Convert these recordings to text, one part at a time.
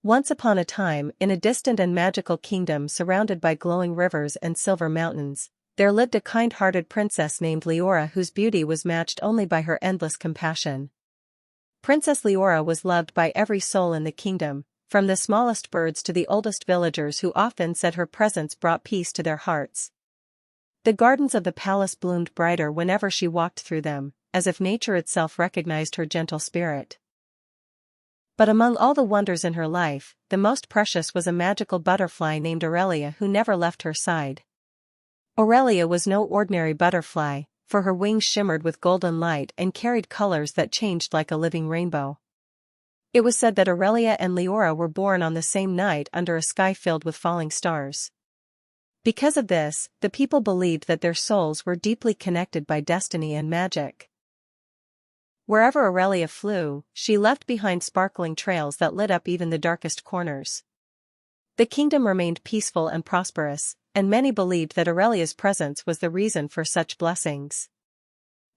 Once upon a time, in a distant and magical kingdom surrounded by glowing rivers and silver mountains, there lived a kind-hearted princess named Liora whose beauty was matched only by her endless compassion. Princess Liora was loved by every soul in the kingdom, from the smallest birds to the oldest villagers who often said her presence brought peace to their hearts. The gardens of the palace bloomed brighter whenever she walked through them, as if nature itself recognized her gentle spirit. But among all the wonders in her life, the most precious was a magical butterfly named Aurelia who never left her side. Aurelia was no ordinary butterfly, for her wings shimmered with golden light and carried colors that changed like a living rainbow. It was said that Aurelia and Liora were born on the same night under a sky filled with falling stars. Because of this, the people believed that their souls were deeply connected by destiny and magic. Wherever Aurelia flew, she left behind sparkling trails that lit up even the darkest corners. The kingdom remained peaceful and prosperous, and many believed that Aurelia's presence was the reason for such blessings.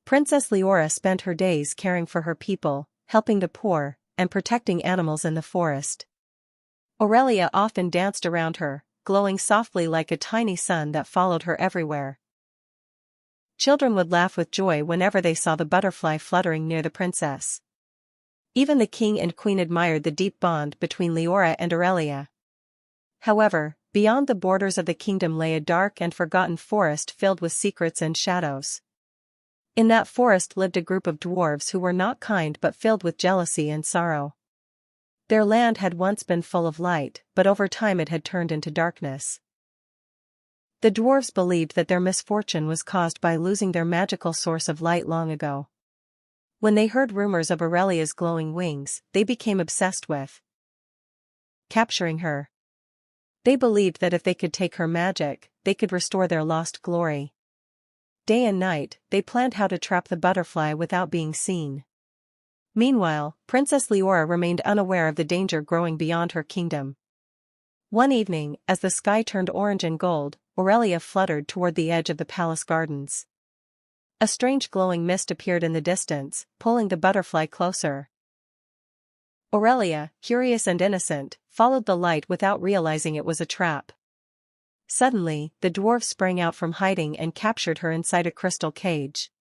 Princess Liora spent her days caring for her people, helping the poor, and protecting animals in the forest. Aurelia often danced around her, glowing softly like a tiny sun that followed her everywhere. Children would laugh with joy whenever they saw the butterfly fluttering near the princess. Even the king and queen admired the deep bond between Liora and Aurelia. However, beyond the borders of the kingdom lay a dark and forgotten forest filled with secrets and shadows. In that forest lived a group of dwarves who were not kind but filled with jealousy and sorrow. Their land had once been full of light, but over time it had turned into darkness. The dwarves believed that their misfortune was caused by losing their magical source of light long ago. When they heard rumors of Aurelia's glowing wings, they became obsessed with capturing her. They believed that if they could take her magic, they could restore their lost glory. Day and night, they planned how to trap the butterfly without being seen. Meanwhile, Princess Liora remained unaware of the danger growing beyond her kingdom. One evening, as the sky turned orange and gold, Aurelia fluttered toward the edge of the palace gardens. A strange glowing mist appeared in the distance, pulling the butterfly closer. Aurelia, curious and innocent, followed the light without realizing it was a trap. Suddenly, the dwarf sprang out from hiding and captured her inside a crystal cage.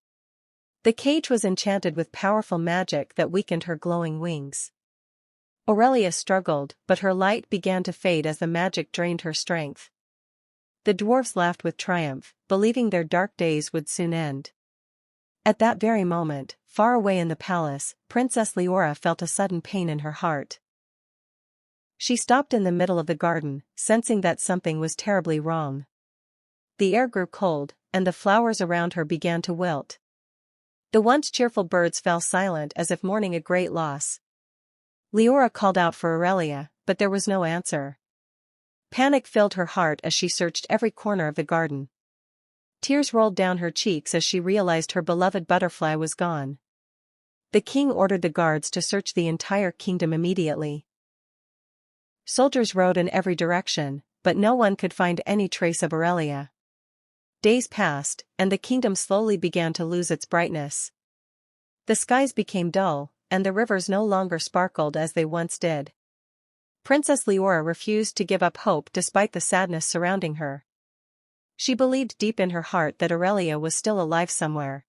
The cage was enchanted with powerful magic that weakened her glowing wings. Aurelia struggled, but her light began to fade as the magic drained her strength. The dwarves laughed with triumph, believing their dark days would soon end. At that very moment, far away in the palace, Princess Liora felt a sudden pain in her heart. She stopped in the middle of the garden, sensing that something was terribly wrong. The air grew cold, and the flowers around her began to wilt. The once cheerful birds fell silent as if mourning a great loss. Liora called out for Aurelia, but there was no answer. Panic filled her heart as she searched every corner of the garden. Tears rolled down her cheeks as she realized her beloved butterfly was gone. The king ordered the guards to search the entire kingdom immediately. Soldiers rode in every direction, but no one could find any trace of Aurelia. Days passed, and the kingdom slowly began to lose its brightness. The skies became dull, and the rivers no longer sparkled as they once did. Princess Liora refused to give up hope despite the sadness surrounding her. She believed deep in her heart that Aurelia was still alive somewhere.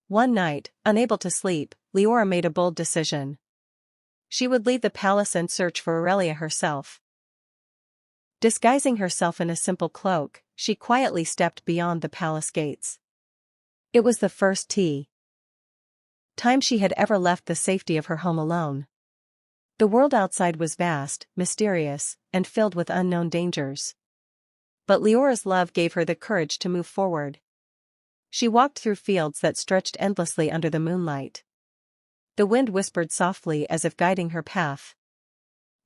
One night, unable to sleep, Liora made a bold decision. She would leave the palace and search for Aurelia herself. Disguising herself in a simple cloak, she quietly stepped beyond the palace gates. It was the first time she had ever left the safety of her home alone. The world outside was vast, mysterious, and filled with unknown dangers. But Liora's love gave her the courage to move forward. She walked through fields that stretched endlessly under the moonlight. The wind whispered softly as if guiding her path.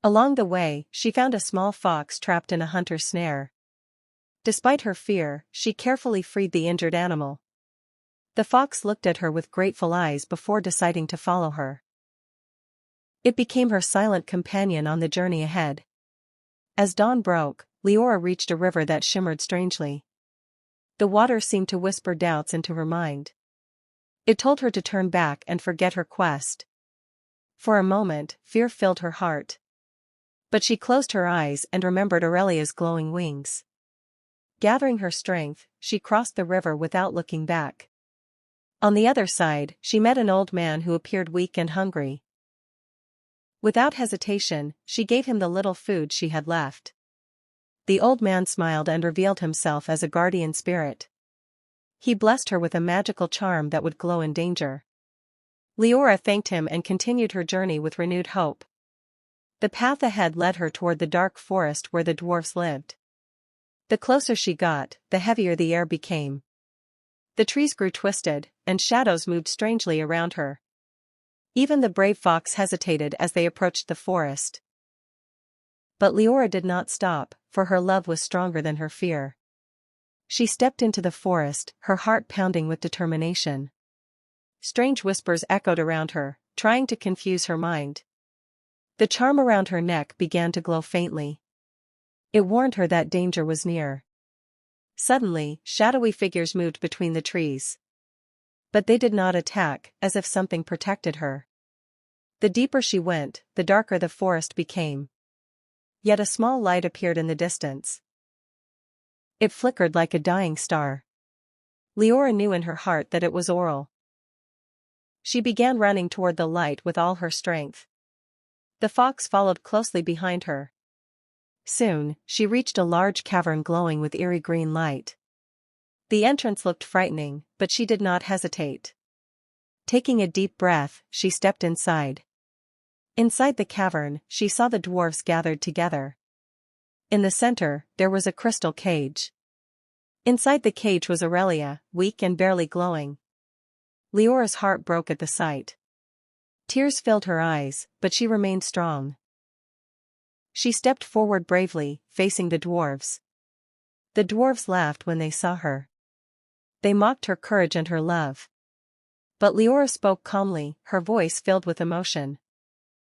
Along the way, she found a small fox trapped in a hunter's snare. Despite her fear, she carefully freed the injured animal. The fox looked at her with grateful eyes before deciding to follow her. It became her silent companion on the journey ahead. As dawn broke, Liora reached a river that shimmered strangely. The water seemed to whisper doubts into her mind. It told her to turn back and forget her quest. For a moment, fear filled her heart. But she closed her eyes and remembered Aurelia's glowing wings. Gathering her strength, she crossed the river without looking back. On the other side, she met an old man who appeared weak and hungry. Without hesitation, she gave him the little food she had left. The old man smiled and revealed himself as a guardian spirit. He blessed her with a magical charm that would glow in danger. Liora thanked him and continued her journey with renewed hope. The path ahead led her toward the dark forest where the dwarves lived. The closer she got, the heavier the air became. The trees grew twisted, and shadows moved strangely around her. Even the brave fox hesitated as they approached the forest. But Liora did not stop, for her love was stronger than her fear. She stepped into the forest, her heart pounding with determination. Strange whispers echoed around her, trying to confuse her mind. The charm around her neck began to glow faintly. It warned her that danger was near. Suddenly, shadowy figures moved between the trees. But they did not attack, as if something protected her. The deeper she went, the darker the forest became. Yet a small light appeared in the distance. It flickered like a dying star. Liora knew in her heart that it was Aurel. She began running toward the light with all her strength. The fox followed closely behind her. Soon, she reached a large cavern glowing with eerie green light. The entrance looked frightening, but she did not hesitate. Taking a deep breath, she stepped inside. Inside the cavern, she saw the dwarves gathered together. In the center, there was a crystal cage. Inside the cage was Aurelia, weak and barely glowing. Liora's heart broke at the sight. Tears filled her eyes, but she remained strong. She stepped forward bravely, facing the dwarves. The dwarves laughed when they saw her. They mocked her courage and her love. But Liora spoke calmly, her voice filled with emotion.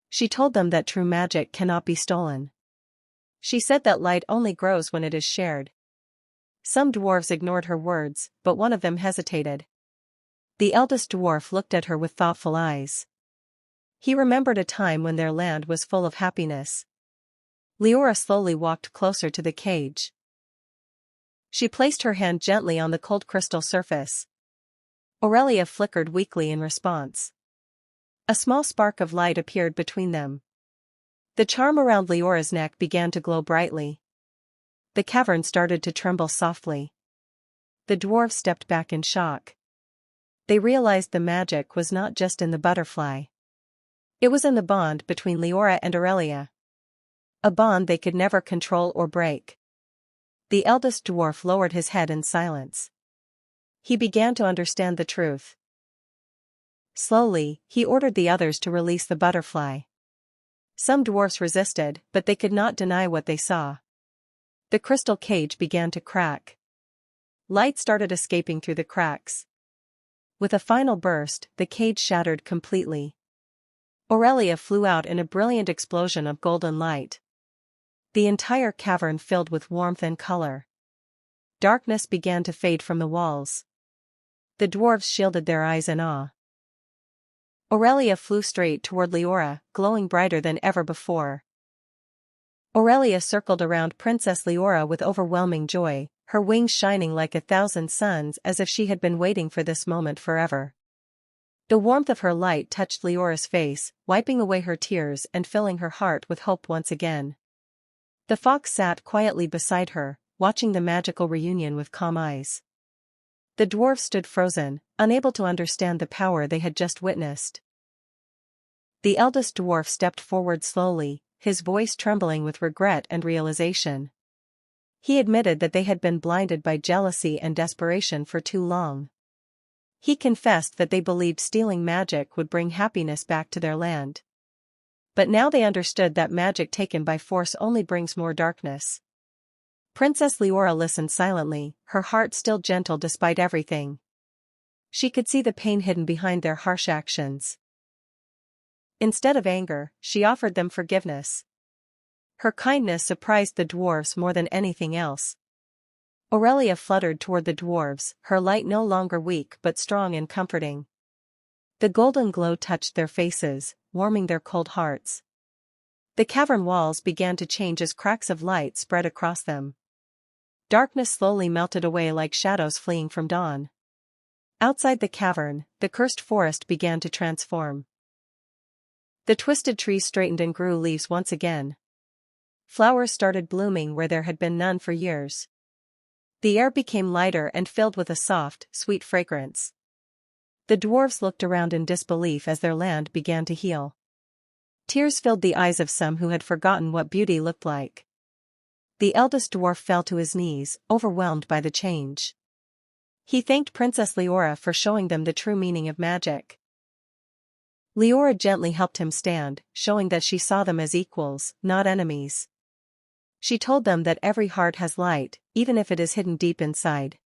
She told them that true magic cannot be stolen. She said that light only grows when it is shared. Some dwarves ignored her words, but one of them hesitated. The eldest dwarf looked at her with thoughtful eyes. He remembered a time when their land was full of happiness. Liora slowly walked closer to the cage. She placed her hand gently on the cold crystal surface. Aurelia flickered weakly in response. A small spark of light appeared between them. The charm around Liora's neck began to glow brightly. The cavern started to tremble softly. The dwarves stepped back in shock. They realized the magic was not just in the butterfly. It was in the bond between Liora and Aurelia. A bond they could never control or break. The eldest dwarf lowered his head in silence. He began to understand the truth. Slowly, he ordered the others to release the butterfly. Some dwarfs resisted, but they could not deny what they saw. The crystal cage began to crack. Light started escaping through the cracks. With a final burst, the cage shattered completely. Aurelia flew out in a brilliant explosion of golden light. The entire cavern filled with warmth and color. Darkness began to fade from the walls. The dwarves shielded their eyes in awe. Aurelia flew straight toward Liora, glowing brighter than ever before. Aurelia circled around Princess Liora with overwhelming joy, her wings shining like 1,000 suns as if she had been waiting for this moment forever. The warmth of her light touched Liora's face, wiping away her tears and filling her heart with hope once again. The fox sat quietly beside her, watching the magical reunion with calm eyes. The dwarves stood frozen, unable to understand the power they had just witnessed. The eldest dwarf stepped forward slowly, his voice trembling with regret and realization. He admitted that they had been blinded by jealousy and desperation for too long. He confessed that they believed stealing magic would bring happiness back to their land. But now they understood that magic taken by force only brings more darkness. Princess Liora listened silently, her heart still gentle despite everything. She could see the pain hidden behind their harsh actions. Instead of anger, she offered them forgiveness. Her kindness surprised the dwarves more than anything else. Aurelia fluttered toward the dwarves, her light no longer weak but strong and comforting. The golden glow touched their faces, warming their cold hearts. The cavern walls began to change as cracks of light spread across them. Darkness slowly melted away like shadows fleeing from dawn. Outside the cavern, the cursed forest began to transform. The twisted trees straightened and grew leaves once again. Flowers started blooming where there had been none for years. The air became lighter and filled with a soft, sweet fragrance. The dwarves looked around in disbelief as their land began to heal. Tears filled the eyes of some who had forgotten what beauty looked like. The eldest dwarf fell to his knees, overwhelmed by the change. He thanked Princess Liora for showing them the true meaning of magic. Liora gently helped him stand, showing that she saw them as equals, not enemies. She told them that every heart has light, even if it is hidden deep inside.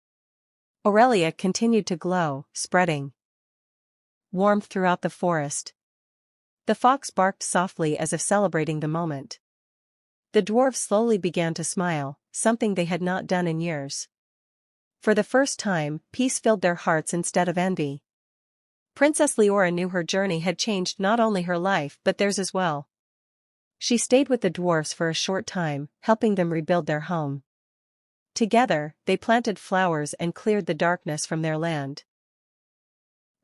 Aurelia continued to glow, spreading warmth throughout the forest. The fox barked softly as if celebrating the moment. The dwarves slowly began to smile, something they had not done in years. For the first time, peace filled their hearts instead of envy. Princess Liora knew her journey had changed not only her life but theirs as well. She stayed with the dwarves for a short time, helping them rebuild their home. Together, they planted flowers and cleared the darkness from their land.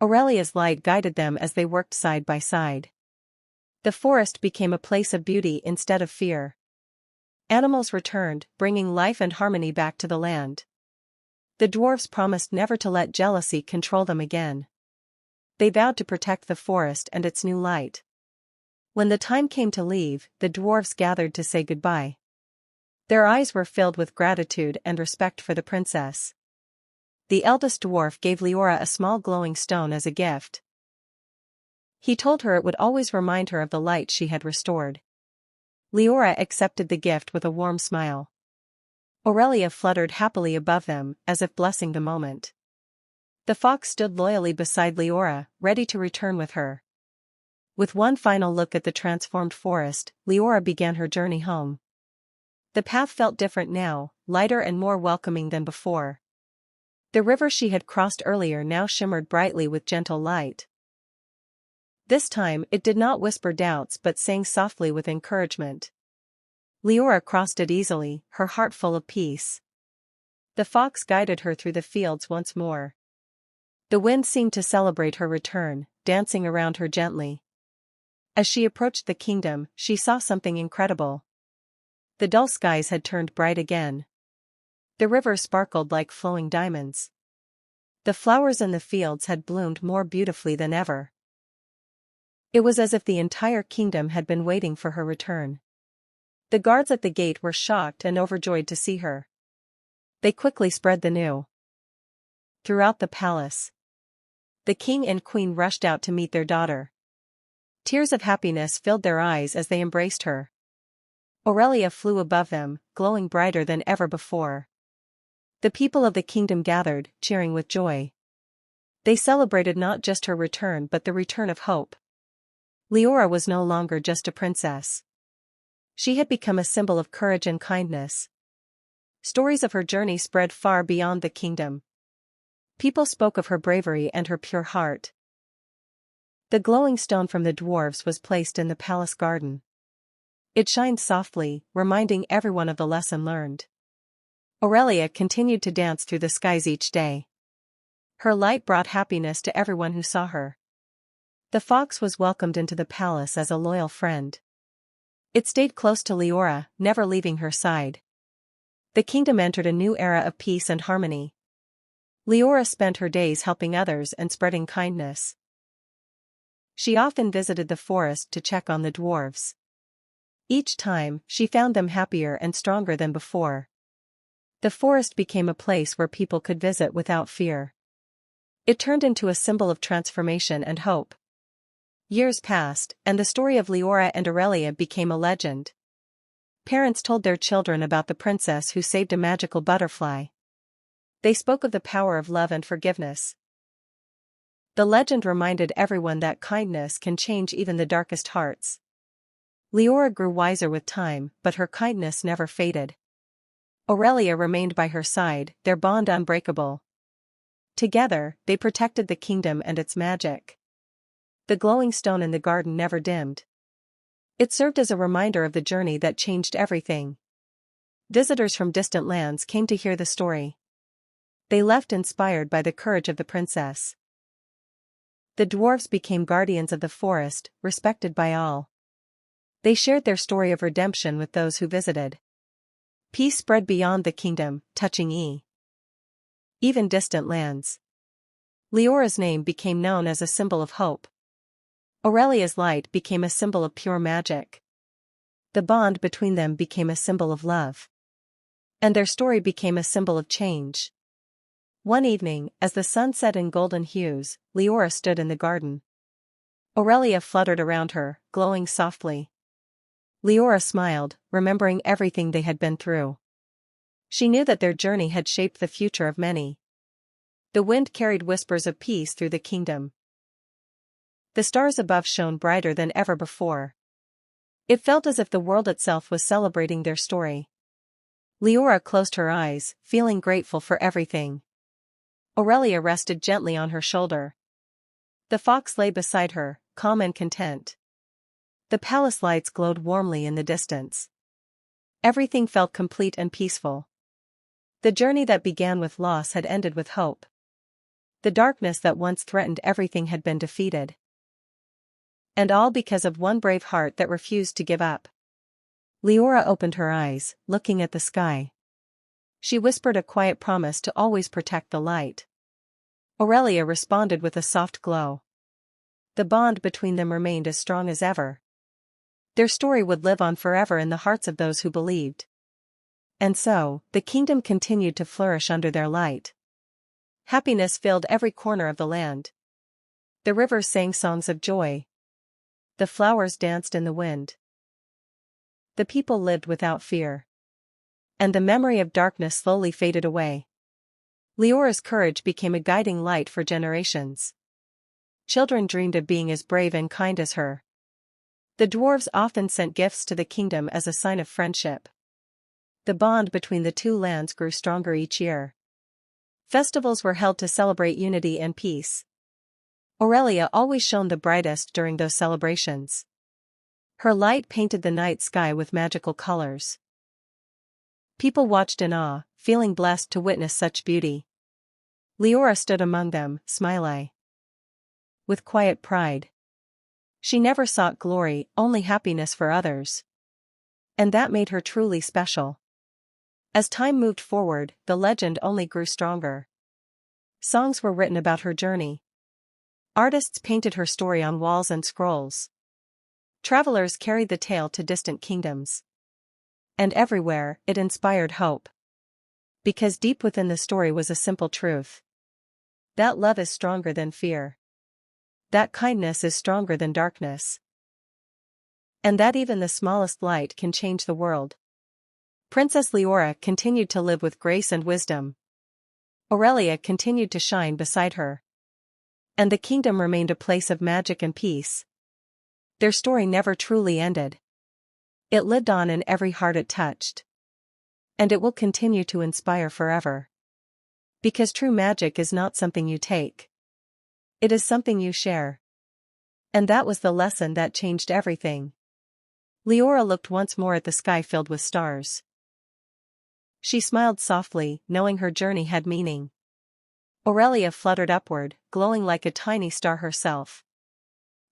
Aurelia's light guided them as they worked side by side. The forest became a place of beauty instead of fear. Animals returned, bringing life and harmony back to the land. The dwarves promised never to let jealousy control them again. They vowed to protect the forest and its new light. When the time came to leave, the dwarves gathered to say goodbye. Their eyes were filled with gratitude and respect for the princess. The eldest dwarf gave Liora a small glowing stone as a gift. He told her it would always remind her of the light she had restored. Liora accepted the gift with a warm smile. Aurelia fluttered happily above them, as if blessing the moment. The fox stood loyally beside Liora, ready to return with her. With one final look at the transformed forest, Liora began her journey home. The path felt different now, lighter and more welcoming than before. The river she had crossed earlier now shimmered brightly with gentle light. This time it did not whisper doubts but sang softly with encouragement. Liora crossed it easily, her heart full of peace. The fox guided her through the fields once more. The wind seemed to celebrate her return, dancing around her gently. As she approached the kingdom, she saw something incredible. The dull skies had turned bright again. The river sparkled like flowing diamonds. The flowers in the fields had bloomed more beautifully than ever. It was as if the entire kingdom had been waiting for her return. The guards at the gate were shocked and overjoyed to see her. They quickly spread the news throughout the palace. The king and queen rushed out to meet their daughter. Tears of happiness filled their eyes as they embraced her. Aurelia flew above them, glowing brighter than ever before. The people of the kingdom gathered, cheering with joy. They celebrated not just her return but the return of hope. Liora was no longer just a princess. She had become a symbol of courage and kindness. Stories of her journey spread far beyond the kingdom. People spoke of her bravery and her pure heart. The glowing stone from the dwarves was placed in the palace garden. It shined softly, reminding everyone of the lesson learned. Aurelia continued to dance through the skies each day. Her light brought happiness to everyone who saw her. The fox was welcomed into the palace as a loyal friend. It stayed close to Liora, never leaving her side. The kingdom entered a new era of peace and harmony. Liora spent her days helping others and spreading kindness. She often visited the forest to check on the dwarves. Each time, she found them happier and stronger than before. The forest became a place where people could visit without fear. It turned into a symbol of transformation and hope. Years passed, and the story of Liora and Aurelia became a legend. Parents told their children about the princess who saved a magical butterfly. They spoke of the power of love and forgiveness. The legend reminded everyone that kindness can change even the darkest hearts. Liora grew wiser with time, but her kindness never faded. Aurelia remained by her side, their bond unbreakable. Together, they protected the kingdom and its magic. The glowing stone in the garden never dimmed. It served as a reminder of the journey that changed everything. Visitors from distant lands came to hear the story. They left inspired by the courage of the princess. The dwarves became guardians of the forest, respected by all. They shared their story of redemption with those who visited. Peace spread beyond the kingdom, touching even distant lands. Leora's name became known as a symbol of hope. Aurelia's light became a symbol of pure magic. The bond between them became a symbol of love. And their story became a symbol of change. One evening, as the sun set in golden hues, Liora stood in the garden. Aurelia fluttered around her, glowing softly. Liora smiled, remembering everything they had been through. She knew that their journey had shaped the future of many. The wind carried whispers of peace through the kingdom. The stars above shone brighter than ever before. It felt as if the world itself was celebrating their story. Liora closed her eyes, feeling grateful for everything. Aurelia rested gently on her shoulder. The fox lay beside her, calm and content. The palace lights glowed warmly in the distance. Everything felt complete and peaceful. The journey that began with loss had ended with hope. The darkness that once threatened everything had been defeated. And all because of one brave heart that refused to give up. Liora opened her eyes, looking at the sky. She whispered a quiet promise to always protect the light. Aurelia responded with a soft glow. The bond between them remained as strong as ever. Their story would live on forever in the hearts of those who believed. And so, the kingdom continued to flourish under their light. Happiness filled every corner of the land. The rivers sang songs of joy. The flowers danced in the wind. The people lived without fear. And the memory of darkness slowly faded away. Leora's courage became a guiding light for generations. Children dreamed of being as brave and kind as her. The dwarves often sent gifts to the kingdom as a sign of friendship. The bond between the two lands grew stronger each year. Festivals were held to celebrate unity and peace. Aurelia always shone the brightest during those celebrations. Her light painted the night sky with magical colors. People watched in awe, feeling blessed to witness such beauty. Liora stood among them, smiling with quiet pride. She never sought glory, only happiness for others. And that made her truly special. As time moved forward, the legend only grew stronger. Songs were written about her journey. Artists painted her story on walls and scrolls. Travelers carried the tale to distant kingdoms. And everywhere, it inspired hope. Because deep within the story was a simple truth. That love is stronger than fear. That kindness is stronger than darkness. And that even the smallest light can change the world. Princess Liora continued to live with grace and wisdom. Aurelia continued to shine beside her. And the kingdom remained a place of magic and peace. Their story never truly ended. It lived on in every heart it touched. And it will continue to inspire forever. Because true magic is not something you take. It is something you share. And that was the lesson that changed everything. Liora looked once more at the sky filled with stars. She smiled softly, knowing her journey had meaning. Aurelia fluttered upward, glowing like a tiny star herself.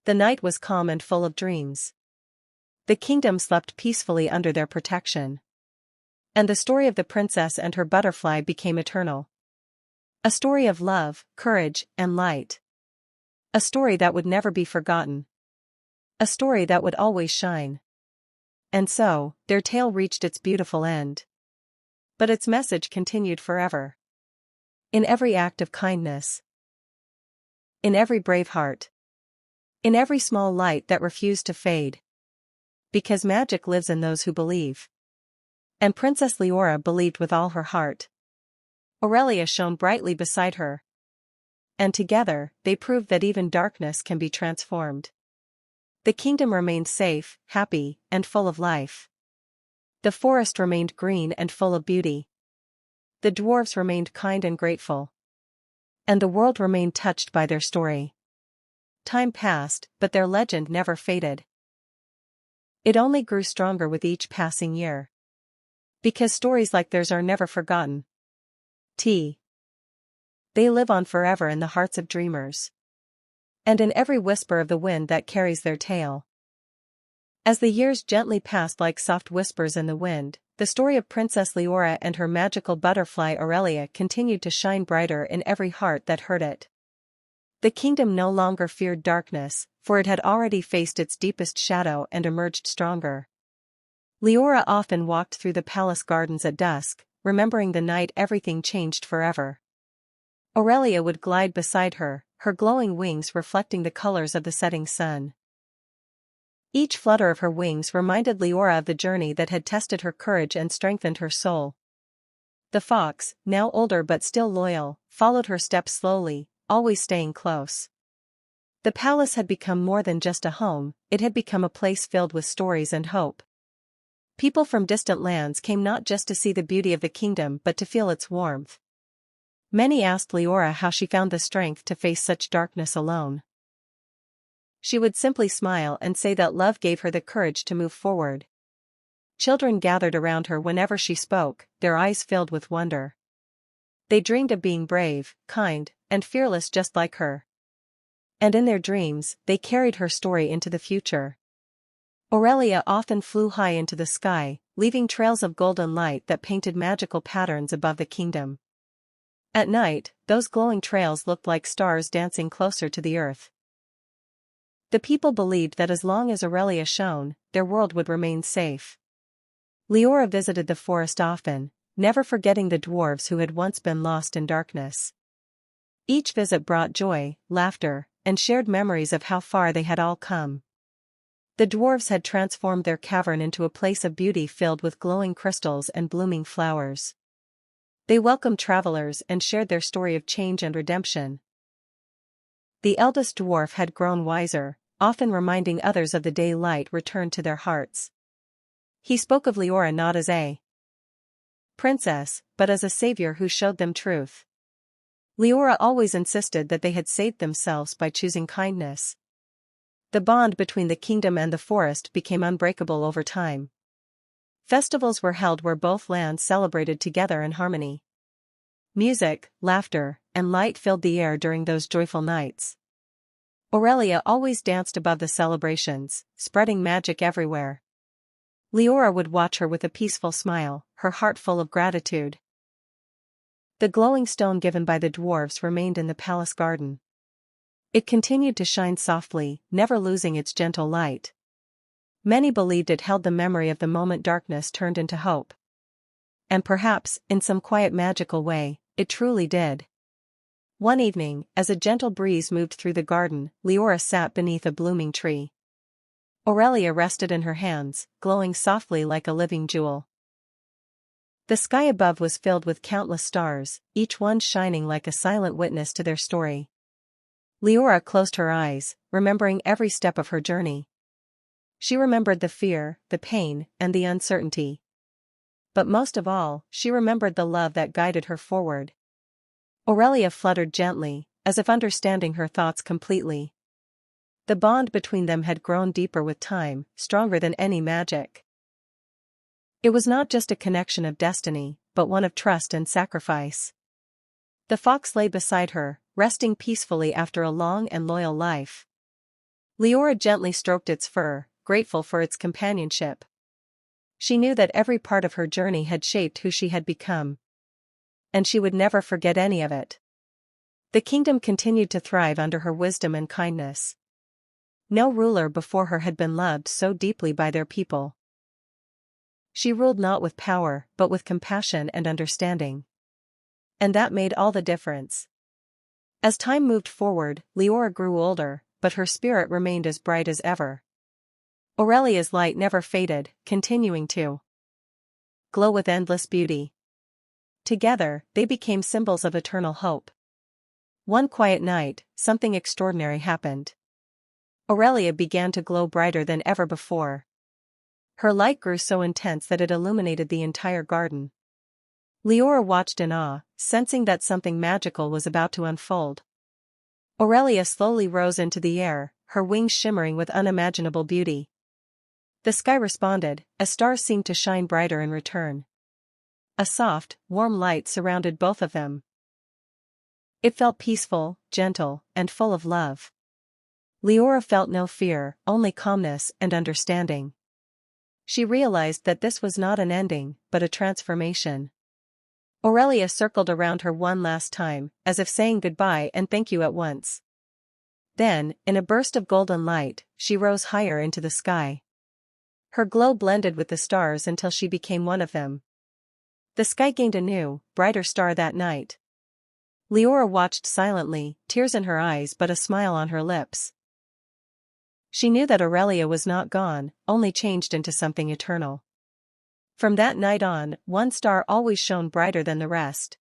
The night was calm and full of dreams. The kingdom slept peacefully under their protection. And the story of the princess and her butterfly became eternal. A story of love, courage, and light. A story that would never be forgotten. A story that would always shine. And so, their tale reached its beautiful end. But its message continued forever. In every act of kindness. In every brave heart. In every small light that refused to fade. Because magic lives in those who believe. And Princess Liora believed with all her heart. Aurelia shone brightly beside her. And together, they proved that even darkness can be transformed. The kingdom remained safe, happy, and full of life. The forest remained green and full of beauty. The dwarves remained kind and grateful. And the world remained touched by their story. Time passed, but their legend never faded. It only grew stronger with each passing year. Because stories like theirs are never forgotten. They live on forever in the hearts of dreamers. And in every whisper of the wind that carries their tale. As the years gently passed like soft whispers in the wind, the story of Princess Liora and her magical butterfly Aurelia continued to shine brighter in every heart that heard it. The kingdom no longer feared darkness, for it had already faced its deepest shadow and emerged stronger. Liora often walked through the palace gardens at dusk, remembering the night everything changed forever. Aurelia would glide beside her, her glowing wings reflecting the colors of the setting sun. Each flutter of her wings reminded Liora of the journey that had tested her courage and strengthened her soul. The fox, now older but still loyal, followed her steps slowly, always staying close. The palace had become more than just a home, it had become a place filled with stories and hope. People from distant lands came not just to see the beauty of the kingdom but to feel its warmth. Many asked Liora how she found the strength to face such darkness alone. She would simply smile and say that love gave her the courage to move forward. Children gathered around her whenever she spoke, their eyes filled with wonder. They dreamed of being brave, kind, and fearless just like her. And in their dreams, they carried her story into the future. Aurelia often flew high into the sky, leaving trails of golden light that painted magical patterns above the kingdom. At night, those glowing trails looked like stars dancing closer to the earth. The people believed that as long as Aurelia shone, their world would remain safe. Liora visited the forest often, never forgetting the dwarves who had once been lost in darkness. Each visit brought joy, laughter, and shared memories of how far they had all come. The dwarves had transformed their cavern into a place of beauty filled with glowing crystals and blooming flowers. They welcomed travelers and shared their story of change and redemption. The eldest dwarf had grown wiser, often reminding others of the day light returned to their hearts. He spoke of Liora not as a princess, but as a savior who showed them truth. Liora always insisted that they had saved themselves by choosing kindness. The bond between the kingdom and the forest became unbreakable over time. Festivals were held where both lands celebrated together in harmony. Music, laughter, and light filled the air during those joyful nights. Aurelia always danced above the celebrations, spreading magic everywhere. Liora would watch her with a peaceful smile, her heart full of gratitude. The glowing stone given by the dwarves remained in the palace garden. It continued to shine softly, never losing its gentle light. Many believed it held the memory of the moment darkness turned into hope. And perhaps, in some quiet magical way, it truly did. One evening, as a gentle breeze moved through the garden, Liora sat beneath a blooming tree. Aurelia rested in her hands, glowing softly like a living jewel. The sky above was filled with countless stars, each one shining like a silent witness to their story. Liora closed her eyes, remembering every step of her journey. She remembered the fear, the pain, and the uncertainty. But most of all, she remembered the love that guided her forward. Aurelia fluttered gently, as if understanding her thoughts completely. The bond between them had grown deeper with time, stronger than any magic. It was not just a connection of destiny, but one of trust and sacrifice. The fox lay beside her, resting peacefully after a long and loyal life. Liora gently stroked its fur, grateful for its companionship. She knew that every part of her journey had shaped who she had become. And she would never forget any of it. The kingdom continued to thrive under her wisdom and kindness. No ruler before her had been loved so deeply by their people. She ruled not with power, but with compassion and understanding. And that made all the difference. As time moved forward, Liora grew older, but her spirit remained as bright as ever. Aurelia's light never faded, continuing to glow with endless beauty. Together, they became symbols of eternal hope. One quiet night, something extraordinary happened. Aurelia began to glow brighter than ever before. Her light grew so intense that it illuminated the entire garden. Liora watched in awe, sensing that something magical was about to unfold. Aurelia slowly rose into the air, her wings shimmering with unimaginable beauty. The sky responded, as stars seemed to shine brighter in return. A soft, warm light surrounded both of them. It felt peaceful, gentle, and full of love. Liora felt no fear, only calmness and understanding. She realized that this was not an ending, but a transformation. Aurelia circled around her one last time, as if saying goodbye and thank you at once. Then, in a burst of golden light, she rose higher into the sky. Her glow blended with the stars until she became one of them. The sky gained a new, brighter star that night. Liora watched silently, tears in her eyes but a smile on her lips. She knew that Aurelia was not gone, only changed into something eternal. From that night on, one star always shone brighter than the rest.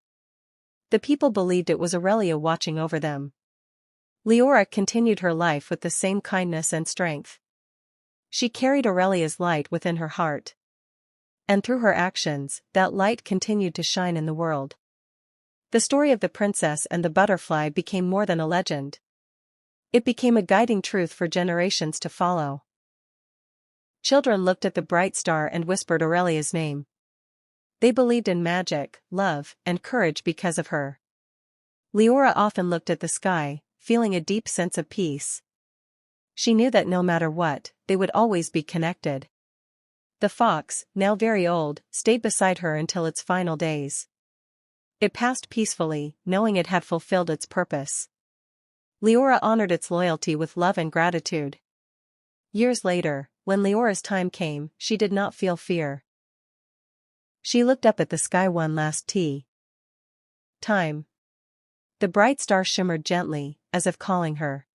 The people believed it was Aurelia watching over them. Liora continued her life with the same kindness and strength. She carried Aurelia's light within her heart. And through her actions, that light continued to shine in the world. The story of the princess and the butterfly became more than a legend. It became a guiding truth for generations to follow. Children looked at the bright star and whispered Aurelia's name. They believed in magic, love, and courage because of her. Liora often looked at the sky, feeling a deep sense of peace. She knew that no matter what, they would always be connected. The fox, now very old, stayed beside her until its final days. It passed peacefully, knowing it had fulfilled its purpose. Liora honored its loyalty with love and gratitude. Years later, when Leora's time came, she did not feel fear. She looked up at the sky one last time. The bright star shimmered gently, as if calling her.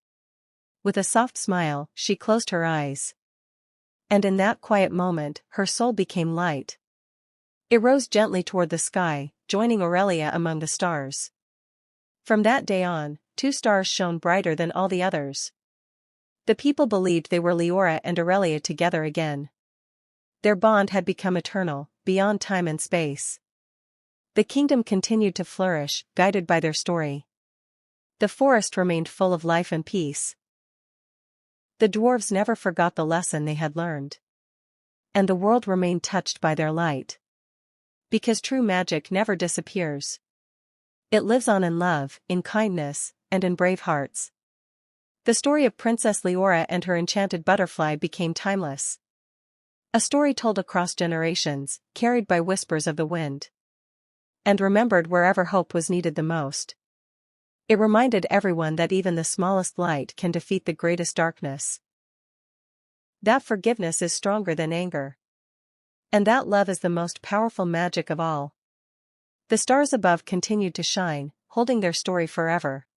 With a soft smile, she closed her eyes. And in that quiet moment, her soul became light. It rose gently toward the sky, joining Aurelia among the stars. From that day on, two stars shone brighter than all the others. The people believed they were Liora and Aurelia together again. Their bond had become eternal, beyond time and space. The kingdom continued to flourish, guided by their story. The forest remained full of life and peace. The dwarves never forgot the lesson they had learned. And the world remained touched by their light. Because true magic never disappears. It lives on in love, in kindness, and in brave hearts. The story of Princess Liora and her enchanted butterfly became timeless. A story told across generations, carried by whispers of the wind. And remembered wherever hope was needed the most. It reminded everyone that even the smallest light can defeat the greatest darkness. That forgiveness is stronger than anger. And that love is the most powerful magic of all. The stars above continued to shine, holding their story forever.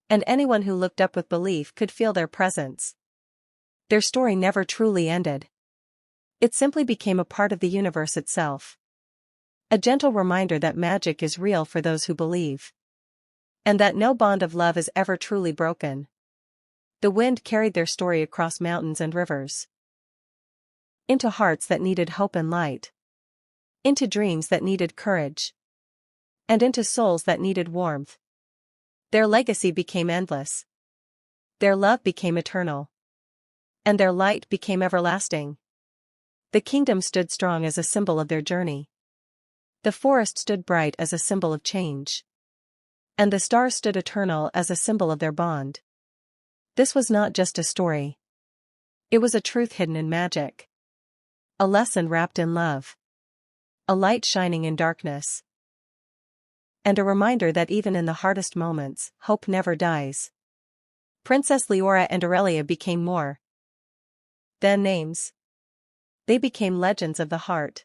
And anyone who looked up with belief could feel their presence. Their story never truly ended. It simply became a part of the universe itself. A gentle reminder that magic is real for those who believe. And that no bond of love is ever truly broken. The wind carried their story across mountains and rivers. Into hearts that needed hope and light. Into dreams that needed courage. And into souls that needed warmth. Their legacy became endless. Their love became eternal. And their light became everlasting. The kingdom stood strong as a symbol of their journey. The forest stood bright as a symbol of change. And the stars stood eternal as a symbol of their bond. This was not just a story. It was a truth hidden in magic. A lesson wrapped in love. A light shining in darkness. And a reminder that even in the hardest moments, hope never dies. Princess Liora and Aurelia became more than names. They became legends of the heart.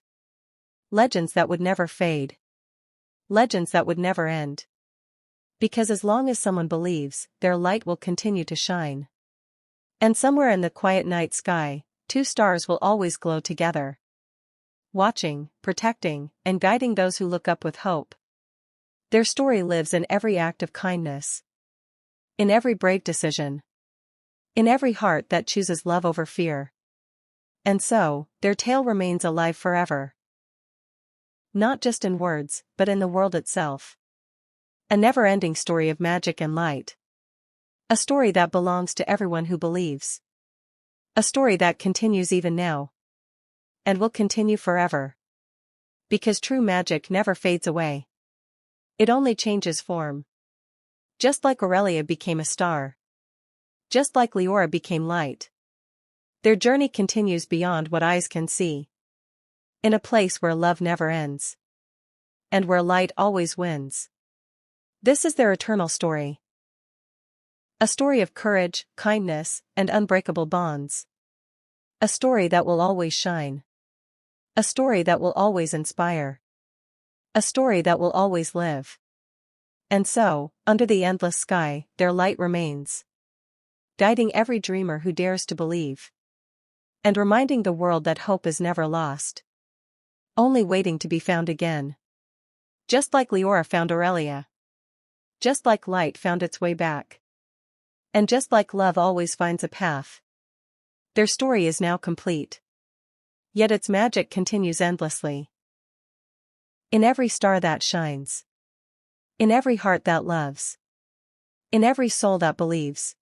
Legends that would never fade. Legends that would never end. Because as long as someone believes, their light will continue to shine. And somewhere in the quiet night sky, two stars will always glow together. Watching, protecting, and guiding those who look up with hope. Their story lives in every act of kindness. In every brave decision. In every heart that chooses love over fear. And so, their tale remains alive forever. Not just in words, but in the world itself. A never-ending story of magic and light. A story that belongs to everyone who believes. A story that continues even now. And will continue forever. Because true magic never fades away. It only changes form. Just like Aurelia became a star. Just like Liora became light. Their journey continues beyond what eyes can see. In a place where love never ends. And where light always wins. This is their eternal story. A story of courage, kindness, and unbreakable bonds. A story that will always shine. A story that will always inspire. A story that will always live. And so, under the endless sky, their light remains. Guiding every dreamer who dares to believe. And reminding the world that hope is never lost. Only waiting to be found again. Just like Liora found Aurelia. Just like light found its way back. And just like love always finds a path. Their story is now complete. Yet its magic continues endlessly. In every star that shines. In every heart that loves. In every soul that believes.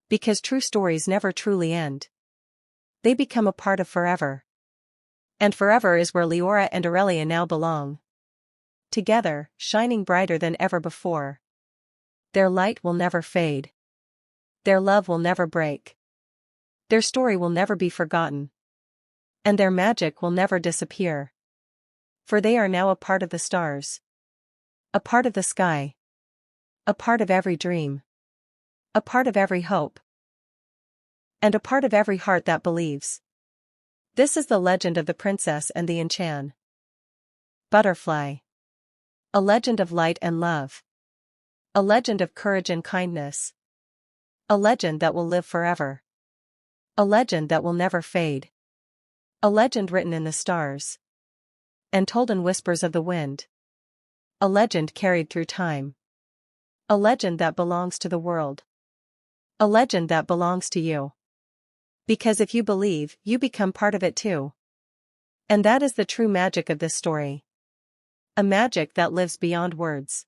Because true stories never truly end. They become a part of forever. And forever is where Liora and Aurelia now belong. Together, shining brighter than ever before. Their light will never fade. Their love will never break. Their story will never be forgotten. And their magic will never disappear. For they are now a part of the stars. A part of the sky. A part of every dream. A part of every hope. And a part of every heart that believes. This is the legend of the princess and the enchanted butterfly. A legend of light and love. A legend of courage and kindness. A legend that will live forever. A legend that will never fade. A legend written in the stars. And told in whispers of the wind. A legend carried through time. A legend that belongs to the world. A legend that belongs to you. Because if you believe, you become part of it too. And that is the true magic of this story. A magic that lives beyond words.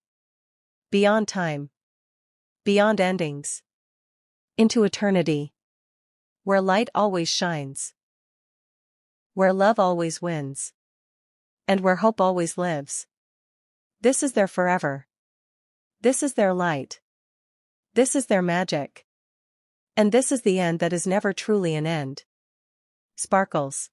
Beyond time. Beyond endings. Into eternity. Where light always shines. Where love always wins. And where hope always lives. This is their forever. This is their light. This is their magic. And this is the end that is never truly an end. Sparkles.